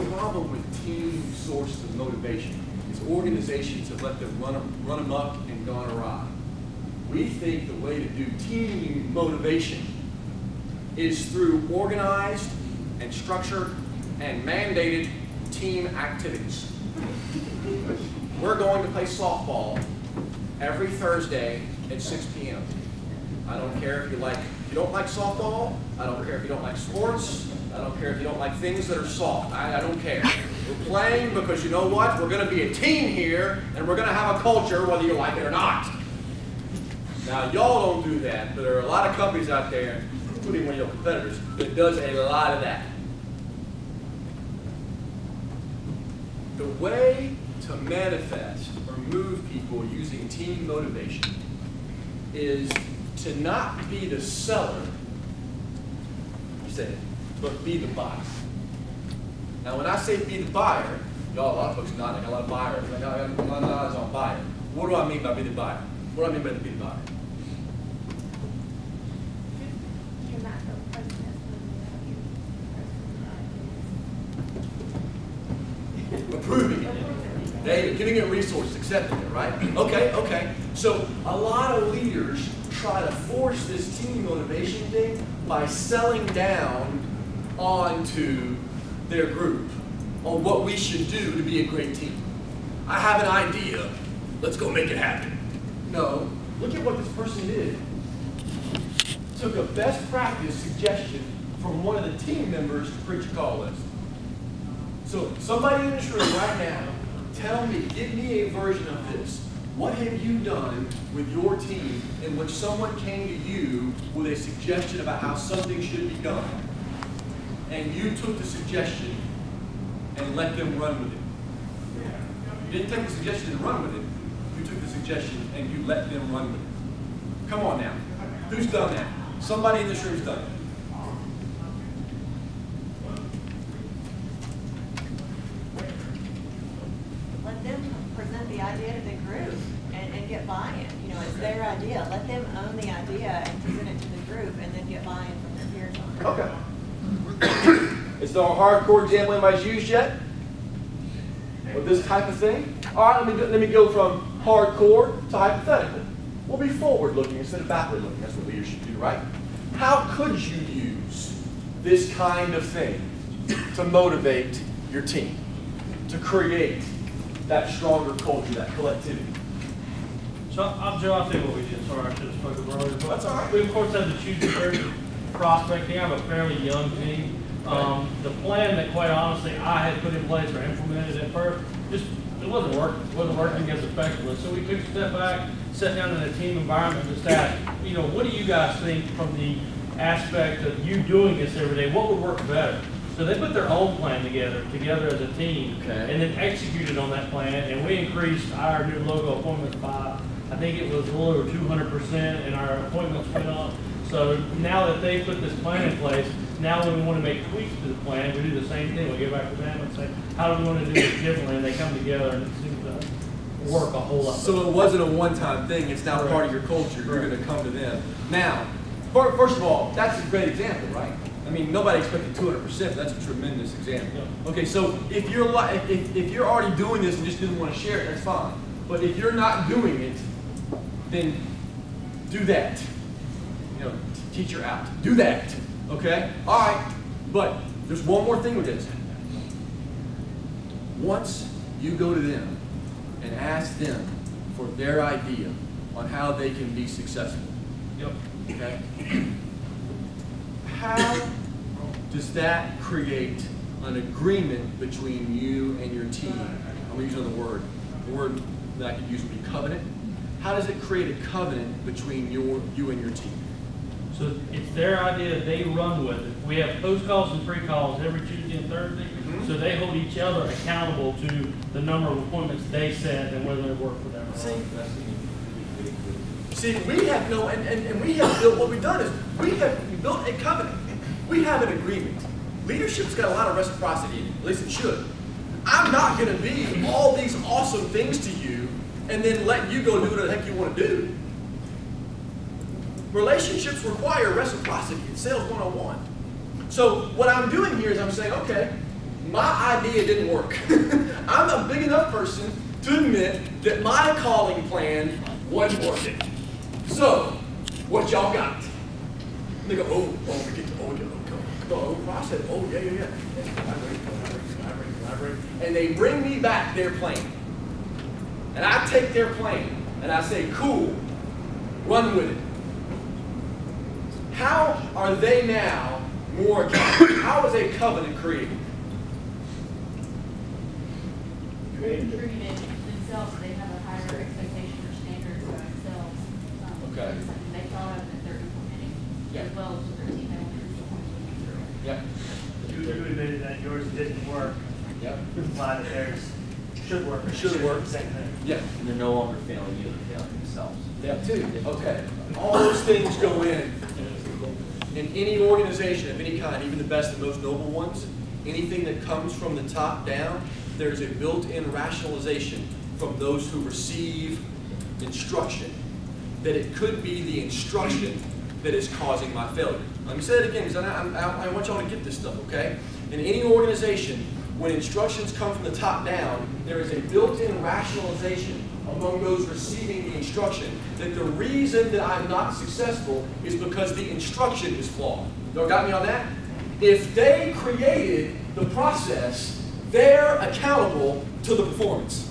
problem with team sources of motivation is organizations have let them run amok and gone awry. We think the way to do team motivation is through organized and structured and mandated team activities. We're going to play softball every Thursday at 6 p.m. I don't care if you don't like softball. I don't care if you don't like sports. I don't care if you don't like things that are soft. I don't care. We're playing because you know what? We're going to be a team here, and we're going to have a culture whether you like it or not. Now, y'all don't do that, but there are a lot of companies out there, including one of your competitors, that does a lot of that. The way to manifest or move people using team motivation is to not be the seller, you said it, but be the buyer. Now, when I say be the buyer, y'all, a lot of folks nodding. I got a lot of buyers. I got my eyes on buyer. What do I mean by be the buyer? What do I mean by be the buyer? Approving it. David, giving it resources, accepting it, right? Okay. So a lot of leaders try to force this team motivation thing by selling down onto their group on what we should do to be a great team. I have an idea. Let's go make it happen. No, look at what this person did. Took a best practice suggestion from one of the team members to preach a call list. So somebody in this room right now, tell me, give me a version of this. What have you done with your team in which someone came to you with a suggestion about how something should be done, and you took the suggestion and let them run with it? You didn't take the suggestion and run with it. You took the suggestion and you let them run with it. Come on now. Who's done that? Somebody in this room's done it. The idea to the group and get buy-in. You know, it's their idea. Let them own the idea and present it to the group and then get buy-in from their peers on it. Okay. Is there a hardcore example anybody's used yet? With this type of thing? All right, let me go from hardcore to hypothetical. We'll be forward-looking instead of backward-looking. That's what leaders should do, right? How could you use this kind of thing to motivate your team, to create that stronger culture, that collectivity? So, Joe, I'll tell you what we did. Sorry, I should have spoken earlier. But that's all right. We, of course, had to choose a very prospecting. I have a fairly young team. The plan that, quite honestly, I had put in place or implemented at first, just it wasn't working. It wasn't working as effectively. So we took a step back, sat down in a team environment, and just asked, what do you guys think from the aspect of you doing this every day? What would work better? So they put their own plan together as a team, and then executed on that plan, and we increased our new logo appointments by, I think it was a little over 200%, and our appointments went up. So now that they put this plan in place, now when we want to make tweaks to the plan, we do the same thing. We go back to them and say, how do we want to do this differently? And they come together, and it seems to work a whole lot. So it wasn't a one-time thing. It's now part of your culture. You're going to come to them. Now, first of all, that's a great example, right? I mean, nobody expected 200%, but that's a tremendous example. Yeah. Okay, so if you're already doing this and just didn't want to share it, that's fine. But if you're not doing it, then do that. Teacher out. Do that. Okay? All right. But there's one more thing with this. Once you go to them and ask them for their idea on how they can be successful. Yep. Okay? How does that create an agreement between you and your team? I'm going to use another word. The word that I could use would be covenant. How does it create a covenant between you and your team? So it's their idea, they run with it. We have post calls and pre-calls every Tuesday and Thursday, so they hold each other accountable to the number of appointments they set and whether they work for them or not. See, we have and we have built, what we've done is we have built a covenant. We have an agreement. Leadership's got a lot of reciprocity in it, at least it should. I'm not going to be all these awesome things to you and then let you go do what the heck you want to do. Relationships require reciprocity in sales 101. So what I'm doing here is I'm saying, okay, my idea didn't work. I'm a big enough person to admit that my calling plan wasn't working. So, what y'all got? And they go, oh, process. Oh, yeah. Collaborate. And they bring me back their plan. And I take their plan and I say, cool, run with it. How are they now more accountable? How is a covenant created? Treated themselves, they have a higher expectation or standard for themselves. Okay. Something they thought of that they're implementing, as well as their team members. Yep. You admitted that yours didn't work. Yep. Imply that theirs should work. Should work. Same thing. Yeah. And they're no longer failing you, they're failing themselves. That too. Okay. All those things go in any organization of any kind, even the best and most noble ones. Anything that comes from the top down, there's a built-in rationalization from those who receive instruction that it could be the instruction that is causing my failure. Let me say it again, because I want y'all to get this stuff, okay? In any organization, when instructions come from the top down, there is a built-in rationalization among those receiving the instruction that the reason that I'm not successful is because the instruction is flawed. Y'all got me on that? If they created the process, they're accountable to the performance.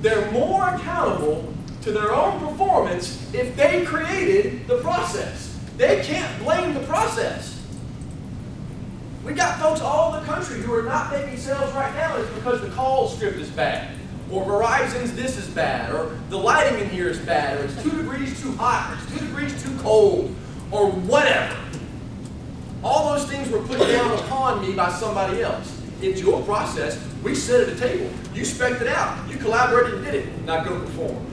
They're more accountable to their own performance if they created the process. They can't blame the process. We got folks all over the country who are not making sales right now. It's because the call script is bad, or Verizon's this is bad, or the lighting in here is bad, or it's 2 degrees too hot, or it's 2 degrees too cold, or whatever. All those things were put down upon me by somebody else. It's your process. We sit at a table. You spec'd it out. You collaborated and did it. Now go perform.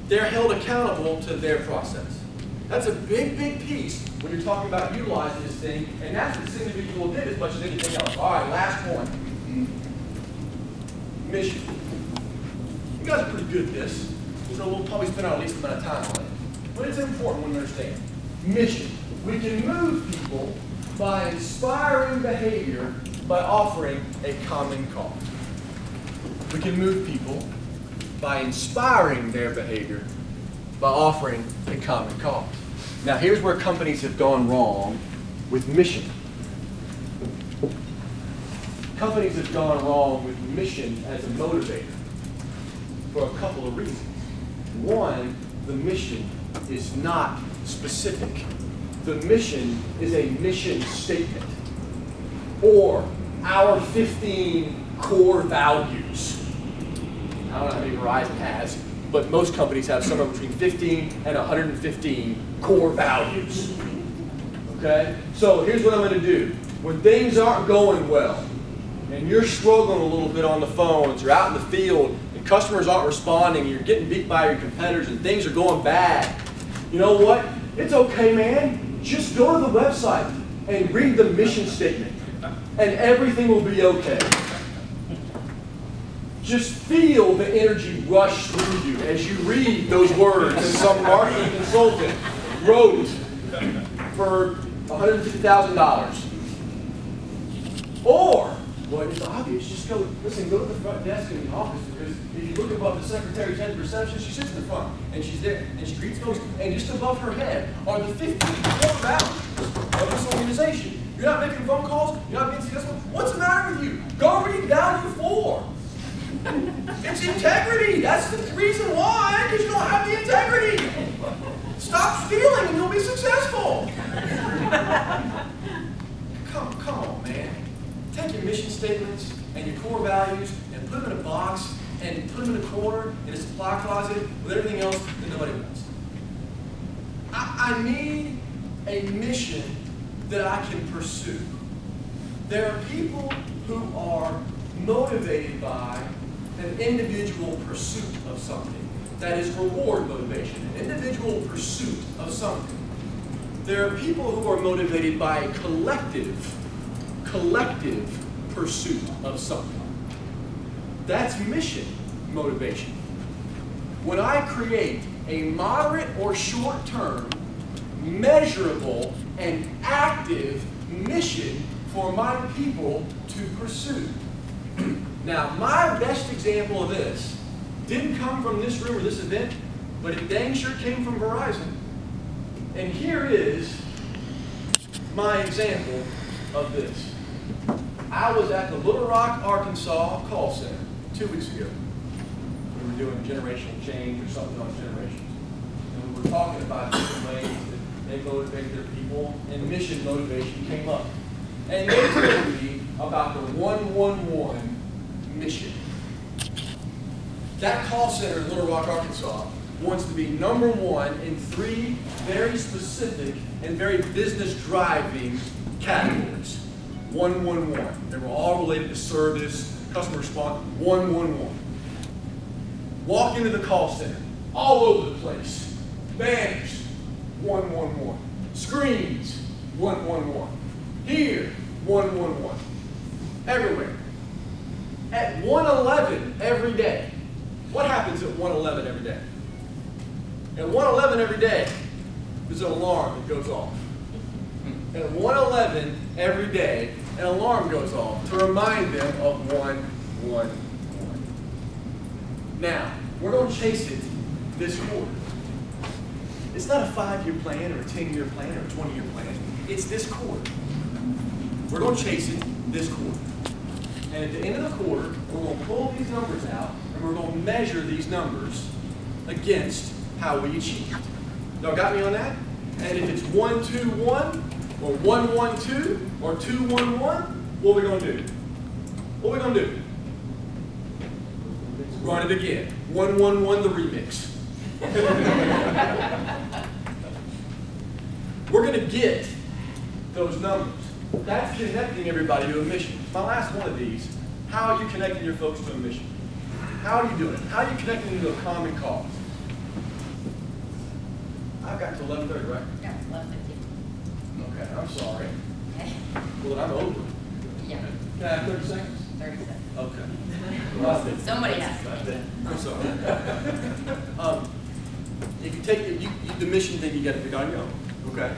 They're held accountable to their process. That's a big, big piece when you're talking about utilizing this thing, and that's what this individual did as much as anything else. All right, last point. Mission. You guys are pretty good at this. So we'll probably spend our least amount of time on it. But it's important when you understand. Mission. We can move people by inspiring behavior by offering a common cause. We can move people by inspiring their behavior by offering a common cause. Now here's where companies have gone wrong with mission. Companies have gone wrong with mission as a motivator for a couple of reasons. One, the mission is not specific. The mission is a mission statement, or our 15 core values. I don't know how many Verizon has, but most companies have somewhere between 15 and 115 core values. Okay? So here's what I'm going to do. When things aren't going well, and you're struggling a little bit on the phones, you're out in the field, and customers aren't responding, you're getting beat by your competitors, and things are going bad, you know what? It's okay, man. Just go to the website and read the mission statement, and everything will be okay. Just feel the energy rush through you as you read those words that some marketing consultant wrote for $150,000. Or, well, it's obvious, just go to the front desk in the office, because if you look above the secretary's head reception, she sits in the front, and she's there, and she greets folks, and just above her head are the 15 core values of this organization. You're not making phone calls, you're not being successful. What's the matter with you? Go read value 4. It's integrity. That's the reason why, because you don't have the integrity. Stop stealing and you'll be successful. Come on, man. Take your mission statements and your core values and put them in a box and put them in a corner in a supply closet with everything else that nobody wants. I need a mission that I can pursue. There are people who are motivated by an individual pursuit of something. That is reward motivation, an individual pursuit of something. There are people who are motivated by a collective pursuit of something. That's mission motivation. When I create a moderate or short-term, measurable, and active mission for my people to pursue. Now, my best example of this didn't come from this room or this event, but it dang sure came from Verizon. And here is my example of this. I was at the Little Rock, Arkansas call center 2 weeks ago. We were doing generational change or something on generations. And we were talking about different ways that they motivate their people, and mission motivation came up. And they told me about the 111 mission. That call center in Little Rock, Arkansas wants to be #1 in 3 very specific and very business-driving categories. 111. They were all related to service, customer response, 111. Walk into the call center, all over the place. Banners, 111. Screens, 111. Here, 111. Everywhere. At 111 every day. What happens at 111 every day? At 111 every day, there's an alarm that goes off. At 111 every day, an alarm goes off to remind them of 111. Now, we're going to chase it this quarter. It's not a 5-year plan or a 10-year plan or a 20-year plan. It's this quarter. We're going to chase it this quarter. And at the end of the quarter, we're going to pull these numbers out, and we're going to measure these numbers against how we achieved. Y'all got me on that? And if it's 121 or 112 or 211, what are we going to do? What are we going to do? Run it again. 111 the remix. We're going to get those numbers. That's connecting everybody to a mission. My last one of these, how are you connecting your folks to a mission? How are you doing it? How are you connecting them to a common cause? I've got to 11:30, right? Yeah, 11:15. Okay, I'm sorry. Okay. Well, then I'm over. Yeah, Can I have 30 seconds? 30 seconds. Okay. Well, Somebody has to. I'm sorry. If you take the mission thing, you got to figure on your own. Okay?